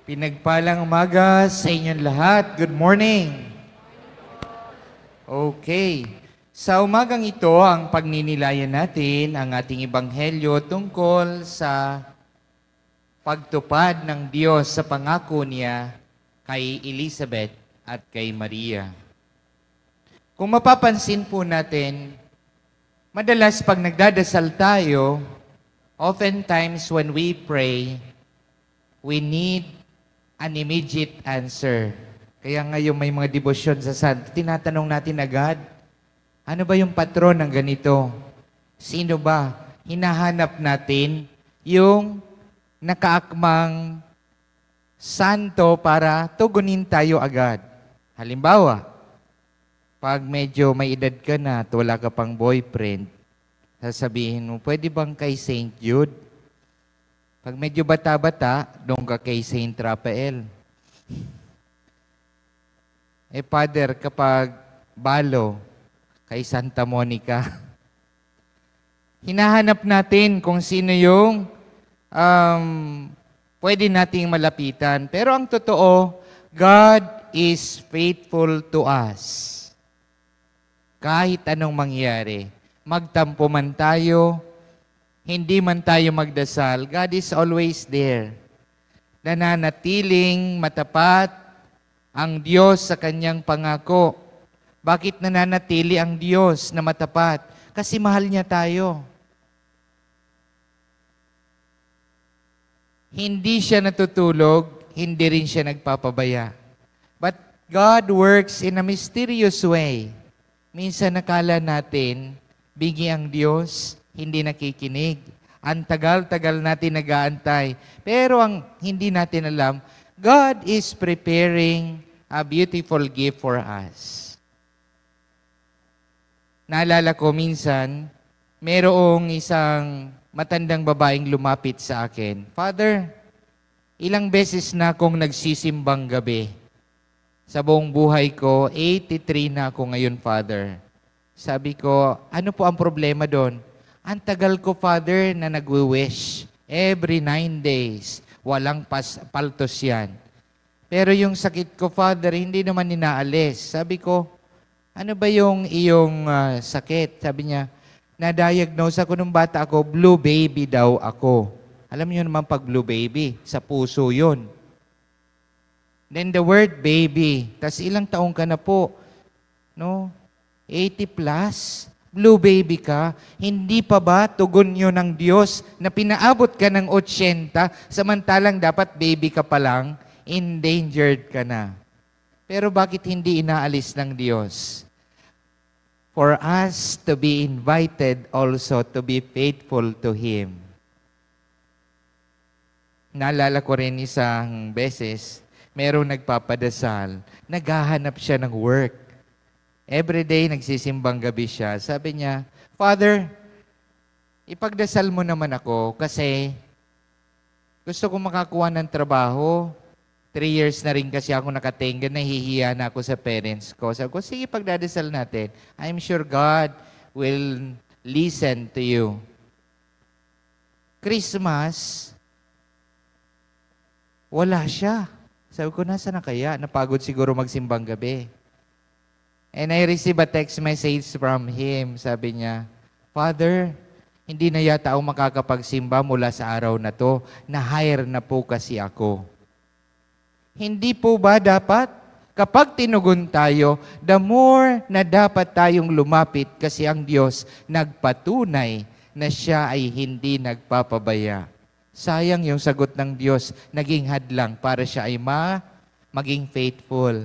Pinagpalang umaga sa inyong lahat. Good morning. Okay. Sa umagang ito, ang pagninilayan natin ang ating ebanghelyo tungkol sa pagtupad ng Diyos sa pangako niya kay Elizabeth at kay Maria. Kung mapapansin po natin, madalas pag nagdadasal tayo, oftentimes when we pray, we need an immediate answer. Kaya ngayon may mga debosyon sa santo, tinatanong natin agad, ano ba yung patron ng ganito? Sino ba? Hinahanap natin yung nakaakmang santo para tugunin tayo agad. Halimbawa, pag medyo may edad ka na at wala ka pang boyfriend, sasabihin mo, pwede bang kay Saint Jude? Pag medyo bata-bata, doon ka kay Saint Raphael. Father, kapag balo, kay Santa Monica. Hinahanap natin kung sino yung pwede nating malapitan. Pero ang totoo, God is faithful to us. Kahit anong mangyari, magtampo man tayo, hindi man tayo magdasal, God is always there. Nananatiling matapat ang Diyos sa kanyang pangako. Bakit nananatili ang Diyos na matapat? Kasi mahal niya tayo. Hindi siya natutulog, hindi rin siya nagpapabaya. But God works in a mysterious way. Minsan nakala natin, bigi ang Diyos, hindi nakikinig. Ang tagal-tagal natin nag-aantay. Pero ang hindi natin alam, God is preparing a beautiful gift for us. Naalala ko minsan, merong isang matandang babaeng lumapit sa akin, Father, ilang beses na akong nagsisimbang gabi. Sa buong buhay ko, 83 na ako ngayon, Father. Sabi ko, ano po ang problema doon? Ang tagal ko, Father, na nagwi-wish. Every 9 days. Walang paltos yan. Pero yung sakit ko, Father, hindi naman inaalis. Sabi ko, ano ba yung iyong sakit? Sabi niya, na-diagnose ako nung bata ako, blue baby daw ako. Alam niyo naman pag blue baby, sa puso yun. Then the word baby, tas ilang taong ka na po? No? 80 plus? Blue baby ka, hindi pa ba tugon yun ng Diyos na pinaabot ka ng 80, samantalang dapat baby ka pa lang, endangered ka na. Pero bakit hindi inaalis ng Diyos? For us to be invited also to be faithful to Him. Naalala ko rin isang beses, merong nagpapadasal, naghahanap siya ng work. Every day, nagsisimbang gabi siya. Sabi niya, Father, ipagdasal mo naman ako kasi gusto ko makakuha ng trabaho. 3 years na rin kasi ako nakatenga, nahihiya na ako sa parents ko. Sabi ko, sige, pagdadasal natin. I'm sure God will listen to you. Christmas, wala siya. Sabi ko, nasa na kaya? Napagod siguro magsimbang gabi. And I received a text message from him. Sabi niya, Father, hindi na yata ako makakapagsimba mula sa araw na to. Na-hire na po kasi ako. Hindi po ba dapat? Kapag tinugon tayo, the more na dapat tayong lumapit kasi ang Diyos nagpatunay na siya ay hindi nagpapabaya. Sayang yung sagot ng Diyos, naging hadlang para siya ay maging faithful.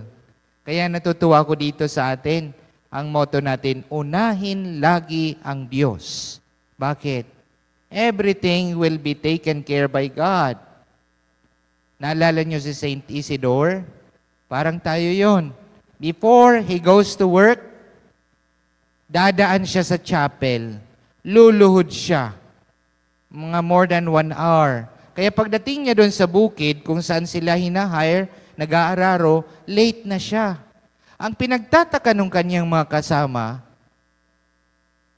Kaya natutuwa ko dito sa atin, ang motto natin, unahin lagi ang Diyos. Bakit? Everything will be taken care by God. Naalala niyo si Saint Isidore? Parang tayo yon. Before he goes to work, dadaan siya sa chapel. Luluhod siya. Mga more than 1 hour. Kaya pagdating niya doon sa bukid, kung saan sila hinahire, nag-aararo, late na siya. Ang pinagtataka ng kanyang mga kasama,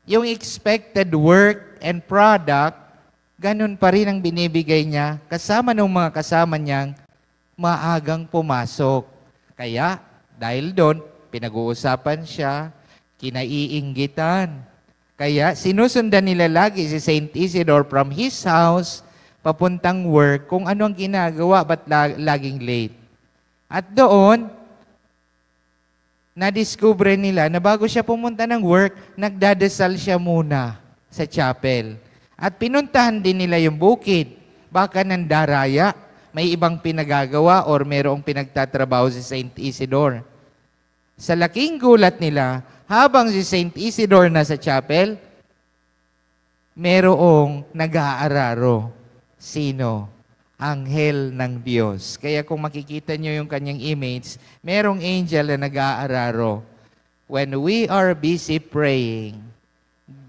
yung expected work and product, ganun pa rin ang binibigay niya kasama ng mga kasama niyang maagang pumasok. Kaya, dahil doon, pinag-uusapan siya, kinaiinggitan. Kaya, sinusundan nila lagi si Saint Isidore from his house, papuntang work, kung ano ang ginagawa, ba't laging late. At doon, nadiskubre nila na bago siya pumunta ng work, nagdadasal siya muna sa chapel. At pinuntahan din nila yung bukid. Baka nandaraya, may ibang pinagagawa or merong pinagtatrabaho si Saint Isidore. Sa laking gulat nila, habang si Saint Isidore nasa chapel, merong nag-aararo. Sino? Anghel ng Diyos. Kaya kung makikita nyo yung kanyang image, merong angel na nag-aararo. When we are busy praying,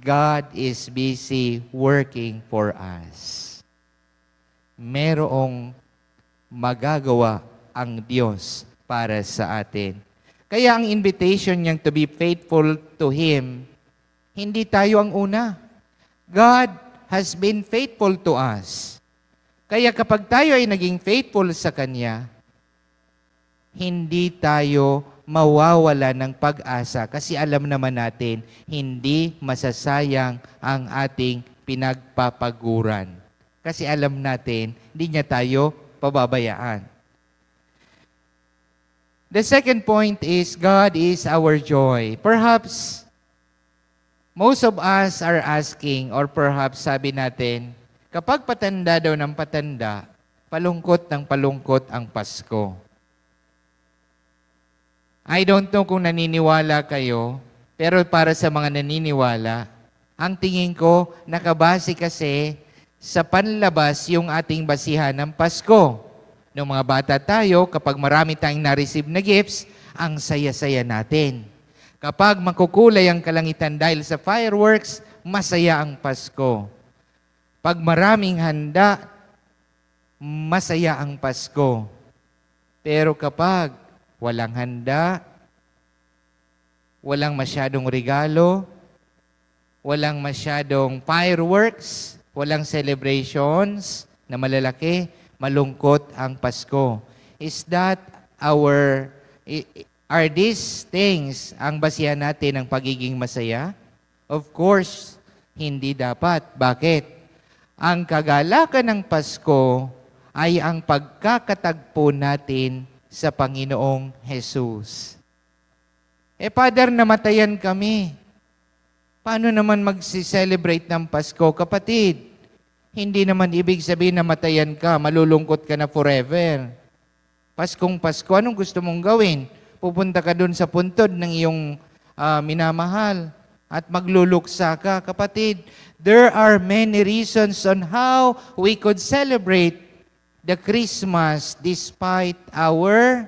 God is busy working for us. Merong magagawa ang Diyos para sa atin. Kaya ang invitation niyang to be faithful to Him, hindi tayo ang una. God has been faithful to us. Kaya kapag tayo ay naging faithful sa Kanya, hindi tayo mawawala ng pag-asa kasi alam naman natin, hindi masasayang ang ating pinagpapaguran. Kasi alam natin, hindi niya tayo pababayaan. The second point is, God is our joy. Perhaps, most of us are asking, or perhaps sabi natin, kapag patanda daw ng patanda, palungkot ng palungkot ang Pasko. I don't know kung naniniwala kayo, pero para sa mga naniniwala, ang tingin ko, nakabase kasi sa panlabas yung ating basihan ng Pasko. Noong mga bata tayo, kapag marami tayong na-receive na gifts, ang saya-saya natin. Kapag makukulay ang kalangitan dahil sa fireworks, masaya ang Pasko. Pag maraming handa, masaya ang Pasko. Pero kapag walang handa, walang masyadong regalo, walang masyadong fireworks, walang celebrations na malalaki, malungkot ang Pasko. Are these things ang basihan natin ng pagiging masaya? Of course, hindi dapat. Bakit? Ang kagalakan ng Pasko ay ang pagkakatagpo natin sa Panginoong Jesus. Father, namatayan kami. Paano naman mag-celebrate ng Pasko? Kapatid, hindi naman ibig sabihin na matayan ka, malulungkot ka na forever. Paskong Pasko, anong gusto mong gawin? Pupunta ka dun sa puntod ng iyong minamahal at magluluksa ka. Kapatid, there are many reasons on how we could celebrate the Christmas despite our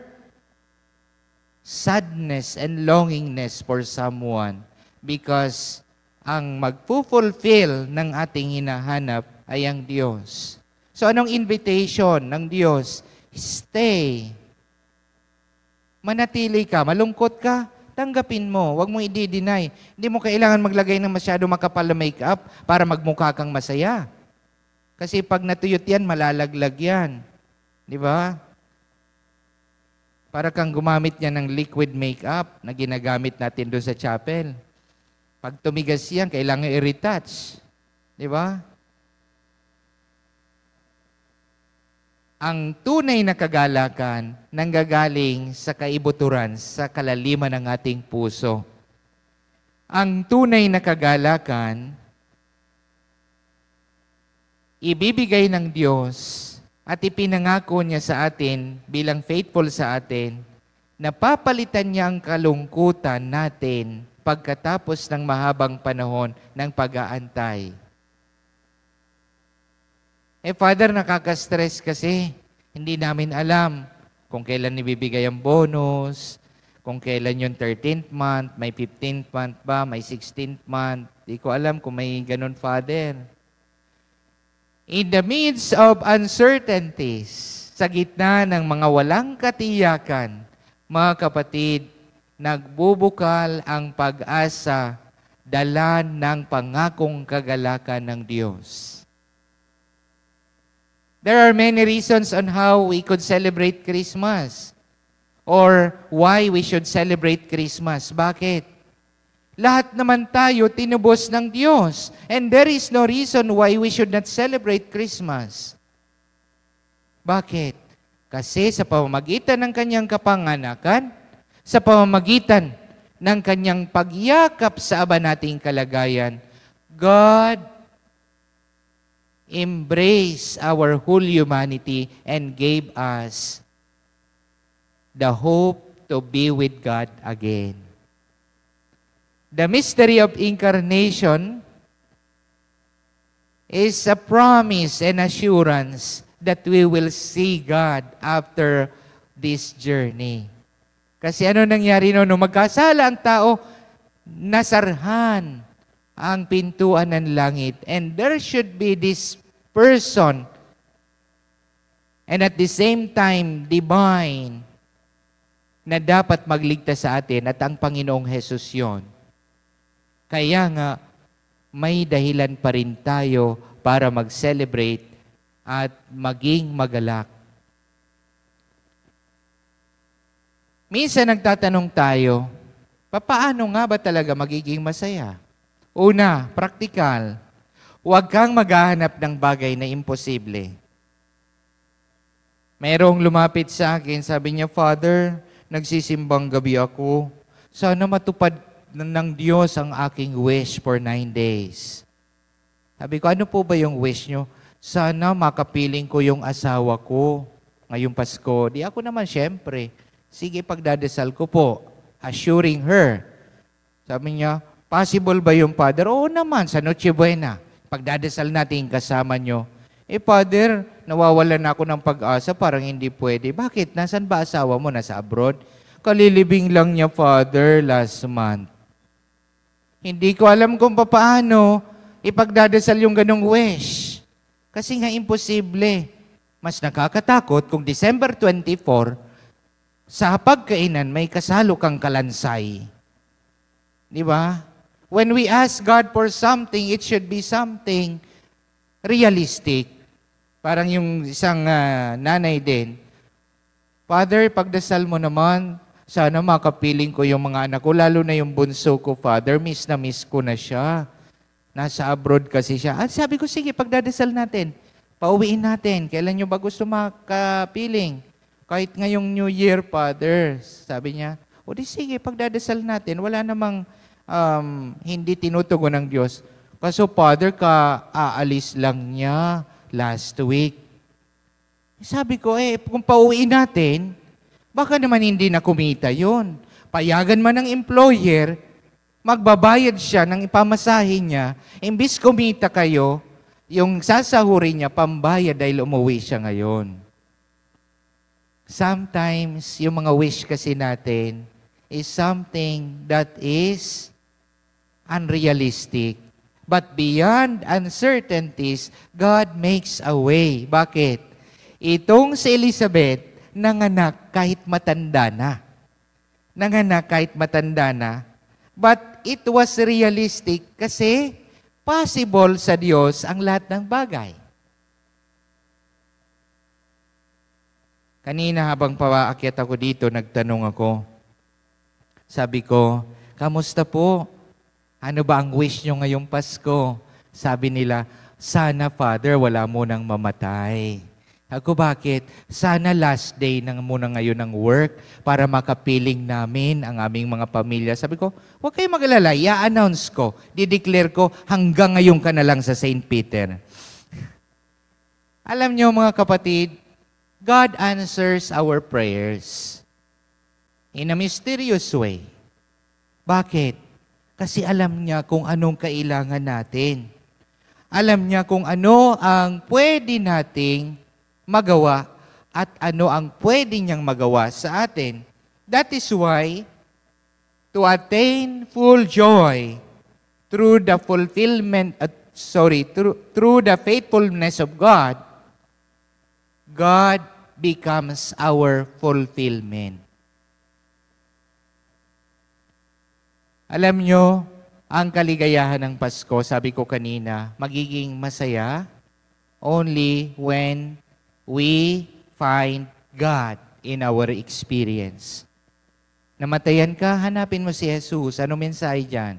sadness and longingness for someone. Because ang magpo-fulfill ng ating hinahanap ay ang Diyos. So anong invitation ng Diyos? Stay. Manatili ka, malungkot ka, tanggapin mo. Huwag mong i-deny. Hindi mo kailangan maglagay ng masyado makapal na makeup para magmukha kang masaya. Kasi pag natuyot yan, malalaglag yan. Di ba? Para kang gumamit niya ng liquid makeup na ginagamit natin doon sa chapel. Pag tumigas yan, kailangan i-retouch. Di ba? Ang tunay na kagalakan nanggagaling sa kaibuturan, sa kalaliman ng ating puso. Ang tunay na kagalakan, ibibigay ng Diyos at ipinangako niya sa atin bilang faithful sa atin, na papalitan niya ang kalungkutan natin pagkatapos ng mahabang panahon ng pag-aantay. Father, nakaka-stress kasi. Hindi namin alam kung kailan ibibigay ang bonus, kung kailan yung 13th month, may 15th month ba, may 16th month. Di ko alam kung may ganun, Father. In the midst of uncertainties, sa gitna ng mga walang katiyakan, mga kapatid, nagbubukal ang pag-asa, dala ng pangakong kagalakan ng Diyos. There are many reasons on how we could celebrate Christmas or why we should celebrate Christmas. Bakit? Lahat naman tayo tinubos ng Diyos. And there is no reason why we should not celebrate Christmas. Bakit? Kasi sa pamamagitan ng kanyang kapanganakan, sa pamamagitan ng kanyang pagyakap sa aba nating kalagayan, God embraced our whole humanity and gave us the hope to be with God again. The mystery of incarnation is a promise and assurance that we will see God after this journey. Kasi ano nangyari noon? Nung magkasala ang tao, nasarhan ang pintuan ng langit. And there should be this person and at the same time, divine, na dapat magligtas sa atin at ang Panginoong Hesus yon. Kaya nga, may dahilan pa rin tayo para mag-celebrate at maging magalak. Minsan nagtatanong tayo, paano nga ba talaga magiging masaya? Una, praktikal. Huwag kang maghahanap ng bagay na imposible. Mayroong lumapit sa akin, sabi niya, Father, nagsisimbang gabi ako. Sana matupad ng Diyos ang aking wish for 9 days. Sabi ko, ano po ba yung wish nyo? Sana makapiling ko yung asawa ko ngayong Pasko. Di ako naman, syempre. Sige, pagdadasal ko po. Assuring her. Sabi niya, possible ba yung Father? Oo naman, sa Noche Buena. Pagdadasal natin kasama nyo. Father, nawawalan na ako ng pag-asa, parang hindi pwede. Bakit? Nasaan ba asawa mo? Nasa abroad? Kalilibing lang niya, Father, last month. Hindi ko alam kung paano ipagdadasal yung ganong wish. Kasi nga imposible. Mas nakakatakot kung December 24, sa pagkainan may kasalo kang kalansay. Di ba? When we ask God for something, it should be something realistic. Parang yung isang nanay din, Father, pagdasal mo naman, sana makapiling ko yung mga anak ko, lalo na yung bunso ko, Father, miss na miss ko na siya. Nasa abroad kasi siya. At sabi ko, sige, pagdadasal natin, pauwiin natin. Kailan nyo ba gusto makapiling? Kahit ngayong New Year, Father, sabi niya, o di sige, pagdadasal natin, wala namang hindi tinutugon ng Diyos. Kaso, Father, aalis lang niya last week. Sabi ko, kung pauwiin natin, baka naman hindi na kumita yun. Payagan man ng employer, magbabayad siya ng ipamasahin niya, imbis kumita kayo, yung sasahurin niya, pambayad dahil umuwi siya ngayon. Sometimes, yung mga wish kasi natin is something that is unrealistic. But beyond uncertainties, God makes a way. Bakit? Itong si Elizabeth, nanganak kahit matanda na. Nanganak kahit matanda na. But it was realistic kasi possible sa Diyos ang lahat ng bagay. Kanina habang paakyat ako dito, nagtanong ako. Sabi ko, kamusta po? Ano ba ang wish nyo ngayong Pasko? Sabi nila, sana Father, wala mo nang mamatay. Ako, bakit? Sana last day nang muna ngayon ng work para makapiling namin ang aming mga pamilya. Sabi ko, huwag kayong mag-alala, i-announce ko, dideclare ko, hanggang ngayon ka na lang sa St. Peter. Alam nyo mga kapatid, God answers our prayers in a mysterious way. Bakit? Kasi alam niya kung anong kailangan natin. Alam niya kung ano ang pwede nating magawa at ano ang pwede niyang magawa sa atin. That is why, to attain full joy through the through the faithfulness of God, God becomes our fulfillment. Alam nyo, ang kaligayahan ng Pasko, sabi ko kanina, magiging masaya only when we find God in our experience. Namatayan ka, hanapin mo si Jesus. Ano mensahe dyan?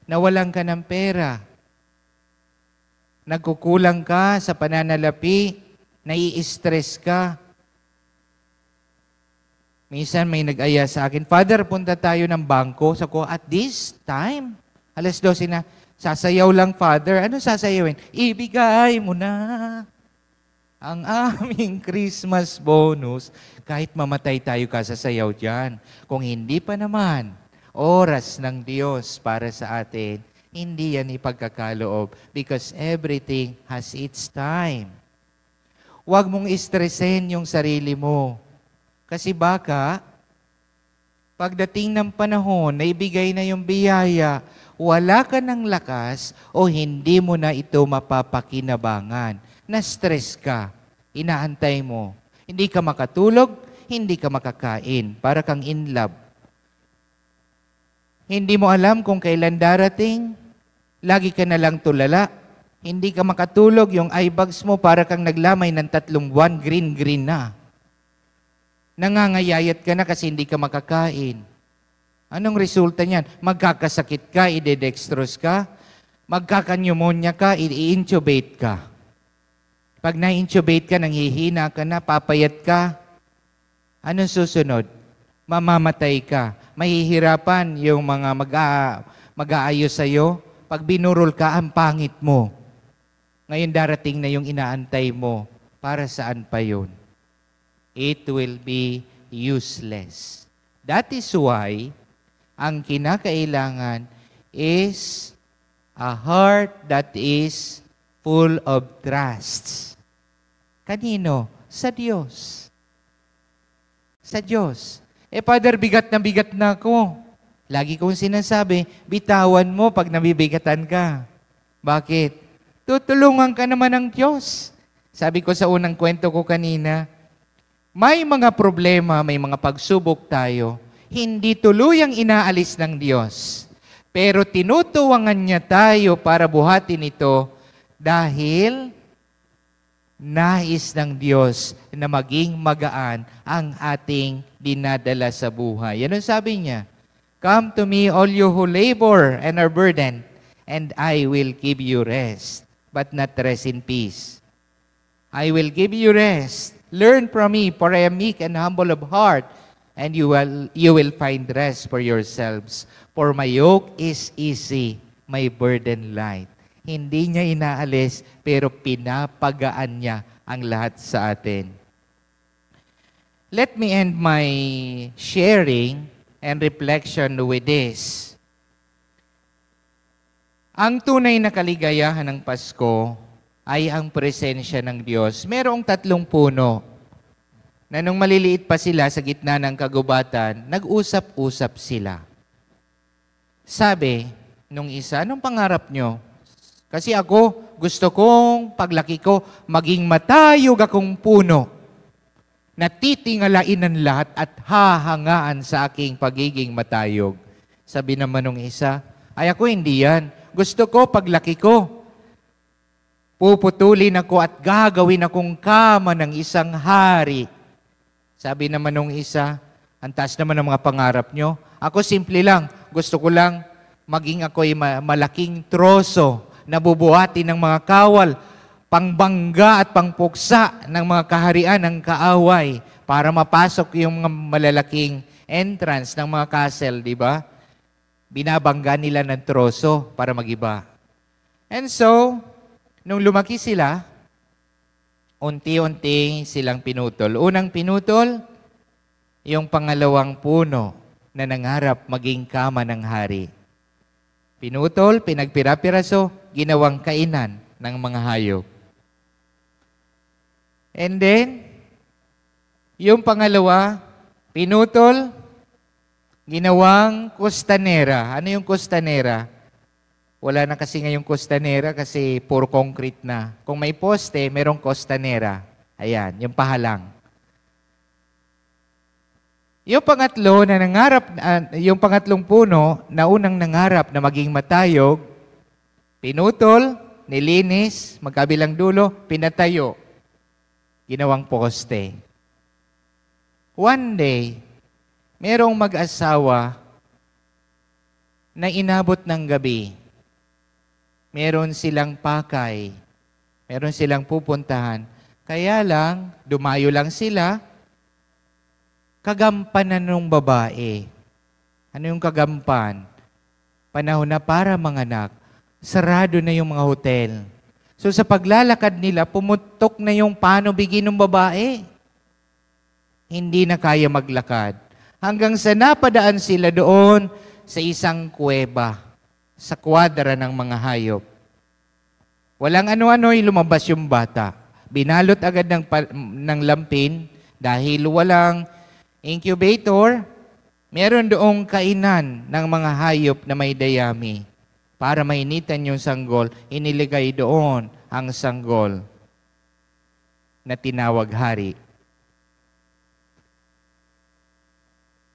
Nawalan ka ng pera. Nagkukulang ka sa pananalapi. Nai-stress ka. Minsan may nag-aya sa akin, Father, punta tayo ng bangko. Sabi ko, at this time? 12:00 na. Sasayaw lang, Father. Ano sasayawin? Ibigay mo na ang aming Christmas bonus. Kahit mamatay tayo kasasayaw dyan. Kung hindi pa naman, oras ng Diyos para sa atin, hindi yan ipagkakaloob because everything has its time. Huwag mong istresin yung sarili mo. Kasi baka, pagdating ng panahon na ibigay na yung biyaya, wala ka ng lakas o hindi mo na ito mapapakinabangan. Na-stress ka, inaantay mo. Hindi ka makatulog, hindi ka makakain. Para kang in love. Hindi mo alam kung kailan darating. Lagi ka na lang tulala. Hindi ka makatulog, yung eye bags mo para kang naglamay ng 3 buwan, green na. Nangangayayat ka na kasi hindi ka makakain. Anong resulta niyan? Magkakasakit ka, idedextrose ka. Magkakanyumonya ka, i-intubate ka. Pag na-intubate ka, nanghihina ka na, papayat ka. Anong susunod? Mamamatay ka. Mahihirapan yung mga mag-aayos sa'yo. Pag binurol ka, ang pangit mo. Ngayon darating na yung inaantay mo. Para saan pa yun? It will be useless. That is why, ang kinakailangan is a heart that is full of trust. Kanino? Sa Diyos. Sa Diyos. Father, bigat na ako. Lagi kong sinasabi, bitawan mo pag nabibigatan ka. Bakit? Tutulungan ka naman ng Diyos. Sabi ko sa unang kwento ko kanina, may mga problema, may mga pagsubok tayo, hindi tuluyang inaalis ng Diyos. Pero tinutuwangan niya tayo para buhatin ito dahil nais ng Diyos na maging magaan ang ating dinadala sa buhay. Yan ang sabi niya, come to me all you who labor and are burdened, and I will give you rest, but not rest in peace. I will give you rest. Learn from me, for I am meek and humble of heart, and you will find rest for yourselves. For my yoke is easy, my burden light. Hindi niya inaalis, pero pinapagaan niya ang lahat sa atin. Let me end my sharing and reflection with this. Ang tunay na kaligayahan ng Pasko ay ang presensya ng Diyos. Merong 3 puno na nung maliliit pa sila sa gitna ng kagubatan, nag-usap-usap sila. Sabi nung isa, anong pangarap nyo? Kasi ako, gusto kong paglaki ko, maging matayog akong puno na titingalain ng lahat at hahangaan sa aking pagiging matayog. Sabi naman nung isa, ay ako hindi yan. Gusto ko paglaki ko, puputulin ako at gagawin akong kama ng isang hari. Sabi naman nung isa, ang taas naman ng mga pangarap nyo. Ako simple lang, gusto ko lang maging ako'y malaking troso, nabubuhatin ng mga kawal, pangbangga at pangpuksa ng mga kaharian ng kaaway para mapasok yung mga malalaking entrance ng mga castle, di ba? Binabangga nila ng troso para magiba. And so, nung lumaki sila, unti-unti silang pinutol. Unang pinutol, yung pangalawang puno na nangarap maging kama ng hari. Pinutol, pinagpira-piraso, ginawang kainan ng mga hayop. And then, yung pangalawa, pinutol, ginawang kostanera. Ano yung kostanera? Wala na kasi ngayong kostanera kasi puro concrete na. Kung may poste, merong kostanera. Ayan, yung pahalang. Yung pangatlo na nangarap, yung pangatlong puno na unang nangarap na maging matayog, pinutol, nilinis, magkabilang dulo, pinatayo. ginawang poste. One day, merong mag-asawa na inabot ng gabi. Meron silang pakay. Meron silang pupuntahan. Kaya lang, dumayo lang sila, kagampanan ng babae. Ano yung kagampan? Panahon na para manganak. Sarado na yung mga hotel. So sa paglalakad nila, pumutok na yung panubigi ng babae. Hindi na kaya maglakad. Hanggang sa napadaan sila doon sa isang kuweba, sa kwadra ng mga hayop. Walang ano-ano'y lumabas yung bata. Binalot agad ng lampin dahil walang incubator. Meron doong kainan ng mga hayop na may dayami. Para mainitan yung sanggol, iniligay doon ang sanggol na tinawag hari.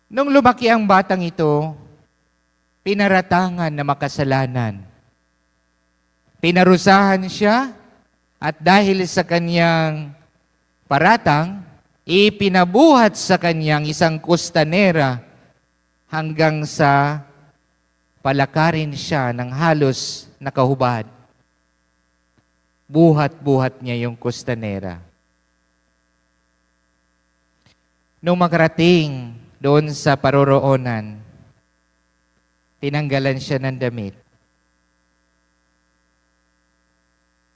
Nung lumaki ang batang ito, pinaratangan na makasalanan. Pinarusahan siya at dahil sa kanyang paratang, ipinabuhat sa kanyang isang kustanera hanggang sa palakarin siya ng halos nakahubad. Buhat-buhat niya yung kustanera. Nung makarating doon sa paroroonan, tinanggalan siya ng damit.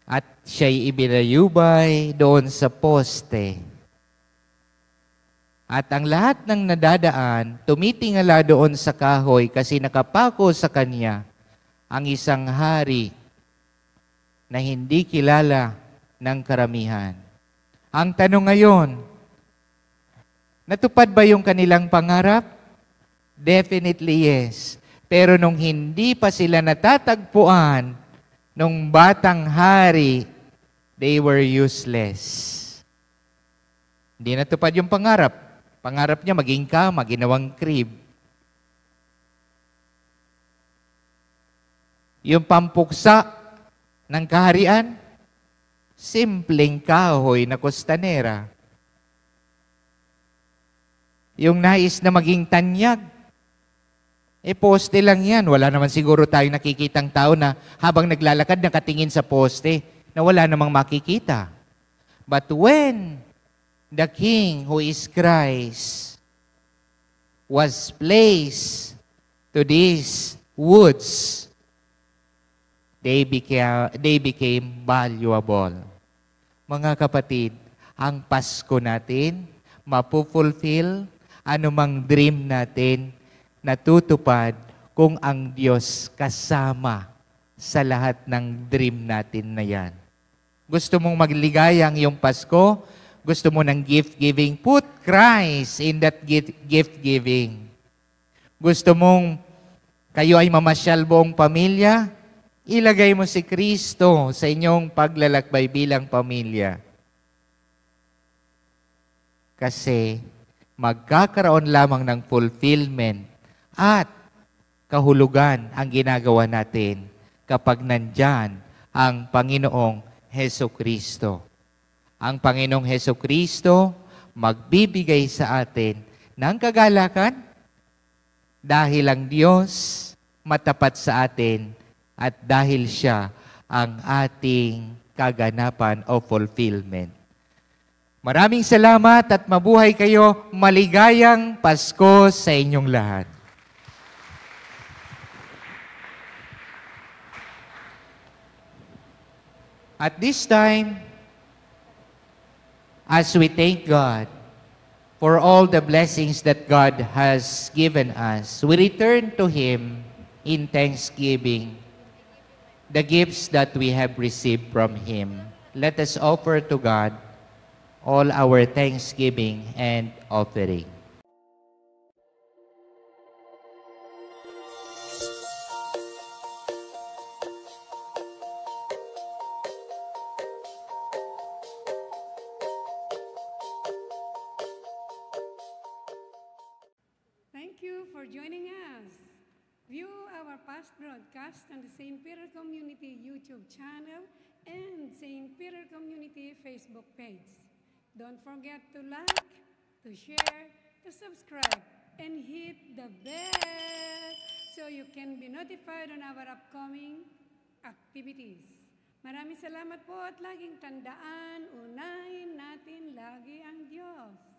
At siya'y ibilayubay doon sa poste. At ang lahat ng nadadaan, tumitingala doon sa kahoy kasi nakapako sa kanya ang isang hari na hindi kilala ng karamihan. Ang tanong ngayon, natupad ba yung kanilang pangarap? Definitely yes. Pero nung hindi pa sila natatagpuan, nung batang hari, they were useless. Hindi natupad yung pangarap. Pangarap niya maging kama, ginawang crib. Yung pampuksa ng kaharian, simpleng kahoy na kostanera. Yung nais na maging tanyag, poste lang yan. Wala naman siguro tayong nakikitang tao na habang naglalakad nakatingin sa poste na wala namang makikita. But when the King who is Christ was placed to these woods, they became valuable. Mga kapatid, ang Pasko natin, mapufulfill anumang dream natin, natutupad kung ang Diyos kasama sa lahat ng dream natin na yan. Gusto mong magligayang yung Pasko? Gusto mo ng gift-giving? Put Christ in that gift-giving. Gusto mong kayo ay mamasyal buong pamilya? Ilagay mo si Kristo sa inyong paglalakbay bilang pamilya. Kasi magkakaroon lamang ng fulfillment at kahulugan ang ginagawa natin kapag nandyan ang Panginoong Hesukristo. Ang Panginoong Hesukristo magbibigay sa atin ng kagalakan dahil ang Diyos matapat sa atin at dahil Siya ang ating kaganapan o fulfillment. Maraming salamat at mabuhay kayo. Maligayang Pasko sa inyong lahat. At this time, as we thank God for all the blessings that God has given us, we return to Him in thanksgiving the gifts that we have received from Him. Let us offer to God all our thanksgiving and offering. Thank you for joining us. View our past broadcast on the St. Peter Community YouTube channel and St. Peter Community Facebook page. Don't forget to like, to share, to subscribe, and hit the bell so you can be notified on our upcoming activities. Maraming salamat po at laging tandaan, unahin natin lagi ang Diyos.